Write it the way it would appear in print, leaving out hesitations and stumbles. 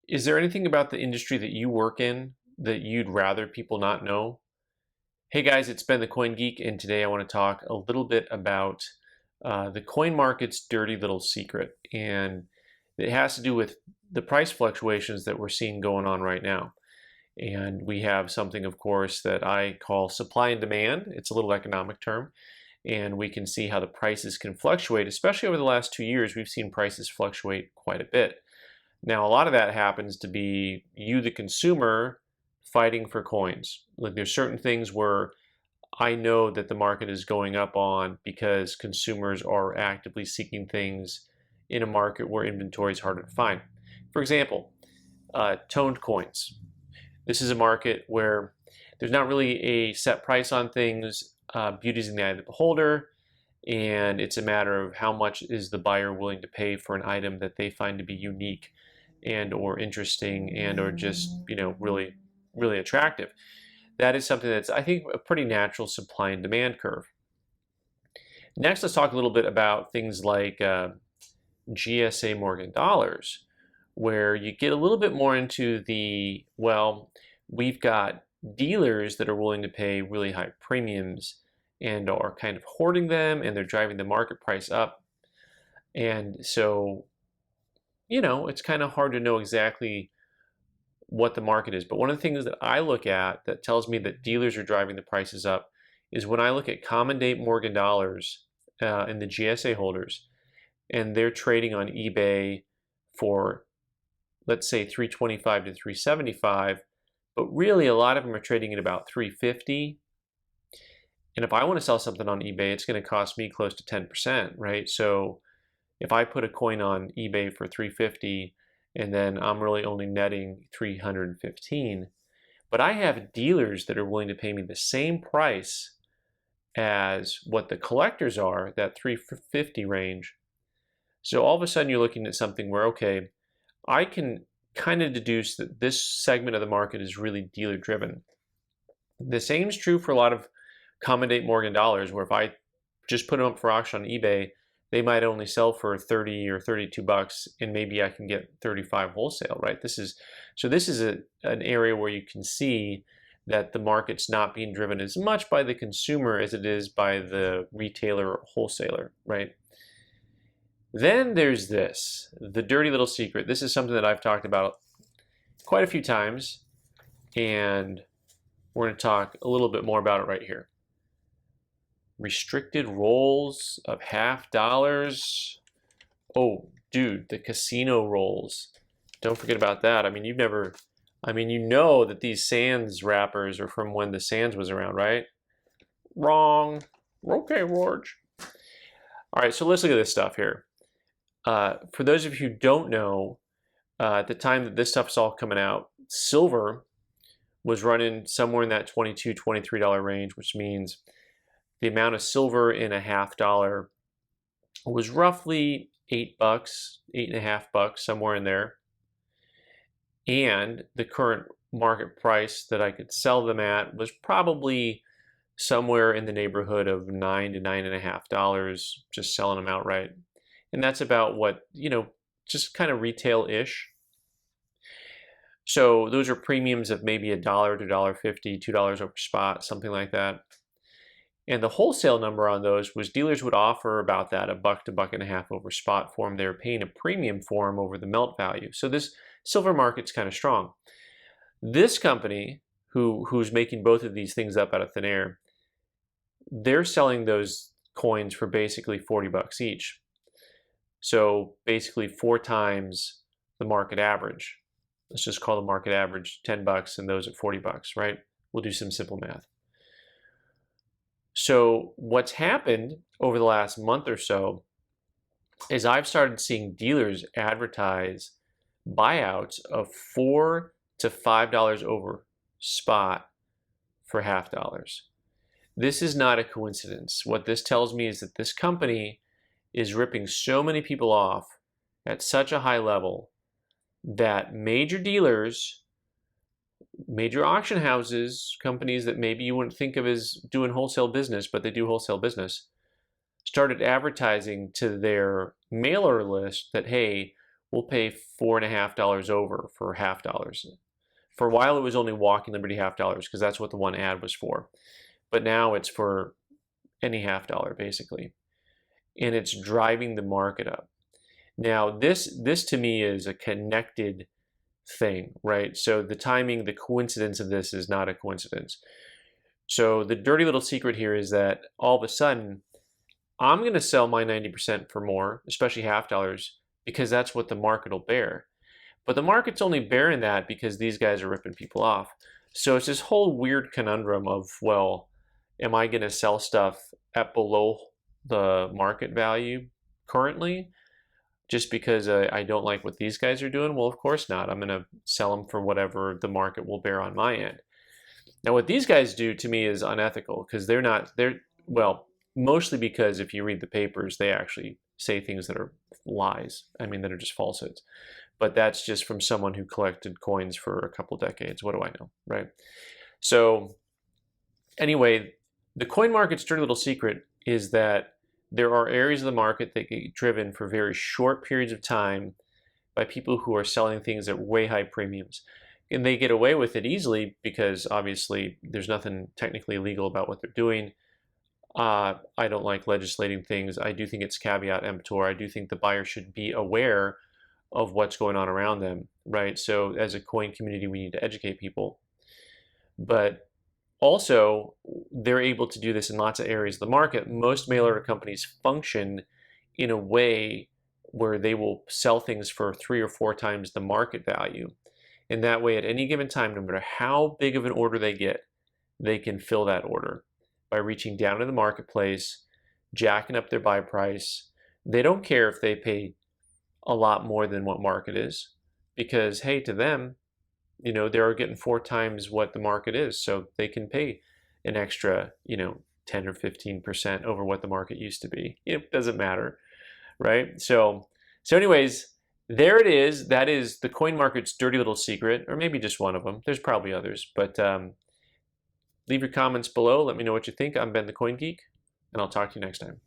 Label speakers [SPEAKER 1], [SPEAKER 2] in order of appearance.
[SPEAKER 1] Is there anything about the industry that you work in that you'd rather people not know? Hey guys, it's Ben the Coin Geek, and today I want to talk a little bit about the coin market's dirty little secret. And it has to do with the price fluctuations that we're seeing going on right now. And we have something, of course, that I call supply and demand. It's a little economic term. And we can see how the prices can fluctuate, especially over the last 2 years. We've seen prices fluctuate quite a bit. Now, a lot of that happens to be you, the consumer, fighting for coins. Like there's certain things where I know that the market is going up on because consumers are actively seeking things in a market where inventory is harder to find. For example, toned coins. This is a market where there's not really a set price on things. Beauty's in the eye of the beholder, and it's a matter of how much is the buyer willing to pay for an item that they find to be unique and or interesting and or just really attractive. That is something that's, I think, a pretty natural supply and demand curve. Next, let's talk a little bit about things like GSA Morgan dollars, where you get a little bit more into the, well, we've got dealers that are willing to pay really high premiums and are kind of hoarding them, and they're driving the market price up. And so, it's kind of hard to know exactly what the market is. But one of the things that I look at that tells me that dealers are driving the prices up is when I look at common date Morgan dollars and the GSA holders, and they're trading on eBay for, let's say, 325 to 375, but really a lot of them are trading at about 350. And if I want to sell something on eBay, it's going to cost me close to 10%, right? So if I put a coin on eBay for 350 and then I'm really only netting 315, but I have dealers that are willing to pay me the same price as what the collectors are, that 350 range. So all of a sudden you're looking at something where, okay, I can kind of deduce that this segment of the market is really dealer driven. The same is true for a lot of common date Morgan dollars, where if I just put them up for auction on eBay, they might only sell for 30 or 32 bucks, and maybe I can get 35 wholesale, right? This is an area where you can see that the market's not being driven as much by the consumer as it is by the retailer or wholesaler, right? Then there's this, the dirty little secret. This is something that I've talked about quite a few times, and we're going to talk a little bit more about it right here. Restricted rolls of $50. Oh, dude, the casino rolls. Don't forget about that. I mean, you know that these Sands wrappers are from when the Sands was around, right? Wrong. Okay, George. All right, so let's look at this stuff here. For those of you who don't know, at the time that this stuff's all coming out, silver was running somewhere in that $22, $23 range, which means the amount of silver in a $50 was roughly $8, $8.50, somewhere in there. And the current market price that I could sell them at was probably somewhere in the neighborhood of $9 to $9.50, just selling them outright. And that's about what, just kind of retail-ish. So those are premiums of maybe $1 to $1.50, $2 over spot, something like that. And the wholesale number on those was dealers would offer about that, $1 to $1.50 over spot for them. They were paying a premium for them over the melt value. So this silver market's kind of strong. This company, who's making both of these things up out of thin air, they're selling those coins for basically 40 bucks each. So basically 4 times the market average. Let's just call the market average 10 bucks and those at 40 bucks, right? We'll do some simple math. So what's happened over the last month or so is I've started seeing dealers advertise buyouts of $4 to $5 over spot for $50. This is not a coincidence. What this tells me is that this company is ripping so many people off at such a high level that major dealers, major auction houses, companies that maybe you wouldn't think of as doing wholesale business, but they do wholesale business, started advertising to their mailer list that, hey, we'll pay $4.50 over for $0.50. For a while, it was only Walking Liberty $0.50 because that's what the one ad was for. But now it's for any $0.50 basically, and it's driving the market up. Now, this to me is a connected thing, right? So the timing, the coincidence of this is not a coincidence. So the dirty little secret here is that all of a sudden, I'm going to sell my 90% for more, especially $0.50, because that's what the market will bear. But the market's only bearing that because these guys are ripping people off. So it's this whole weird conundrum of, well, am I going to sell stuff at below the market value currently just because I don't like what these guys are doing? Well, of course not. I'm going to sell them for whatever the market will bear on my end. Now, what these guys do to me is unethical because well, mostly because if you read the papers, they actually say things that are lies. I mean, that are just falsehoods. But that's just from someone who collected coins for a couple decades. What do I know, right? So anyway, the coin market's dirty little secret is that there are areas of the market that get driven for very short periods of time by people who are selling things at way high premiums. And they get away with it easily because obviously there's nothing technically illegal about what they're doing. I don't like legislating things. I do think it's caveat emptor. I do think the buyer should be aware of what's going on around them, right? So as a coin community, we need to educate people. But also, they're able to do this in lots of areas of the market. Most mail order companies function in a way where they will sell things for 3 or 4 times the market value. And that way, at any given time, no matter how big of an order they get, they can fill that order by reaching down to the marketplace, jacking up their buy price. They don't care if they pay a lot more than what market is because, hey, to them, they're getting 4 times what the market is, so they can pay an extra, 10 or 15% over what the market used to be. It doesn't matter, right? So anyways, there it is. That is the coin market's dirty little secret, or maybe just one of them. There's probably others, but leave your comments below. Let me know what you think. I'm Ben the Coin Geek, and I'll talk to you next time.